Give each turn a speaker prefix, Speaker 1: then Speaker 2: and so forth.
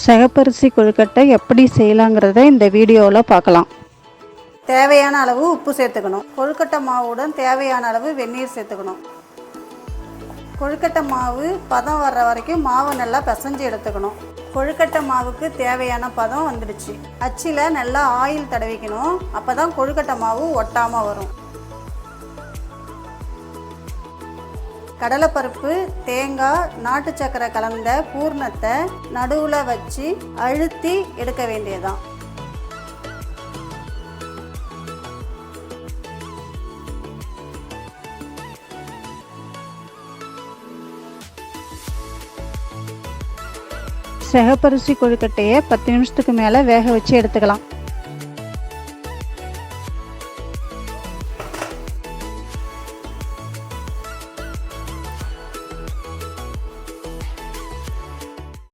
Speaker 1: சிகப்பரிசி கொழுக்கட்டை எப்படி செய்யலாங்கிறத இந்த வீடியோவில் பார்க்கலாம்.
Speaker 2: தேவையான அளவு உப்பு சேர்த்துக்கணும். கொழுக்கட்டை மாவுடன் தேவையான அளவு வெந்நீர் சேர்த்துக்கணும். கொழுக்கட்டை மாவு பதம் வர்ற வரைக்கும் மாவை நல்லா பிசைஞ்சு எடுத்துக்கணும். கொழுக்கட்டை மாவுக்கு தேவையான பதம் வந்துடுச்சு. அச்சில் நல்லா ஆயில் தடவிக்கணும். அப்போ தான் கொழுக்கட்டை மாவு ஒட்டாமல் வரும். கடலைப்பருப்பு, தேங்காய், நாட்டு சக்கரை கலந்த பூர்ணத்தை நடுவில் வச்சு அழுத்தி எடுக்க வேண்டியதான்.
Speaker 1: சிகப்பரிசி கொழுக்கட்டையை 10 நிமிஷத்துக்கு மேலே வேக வச்சு எடுத்துக்கலாம்.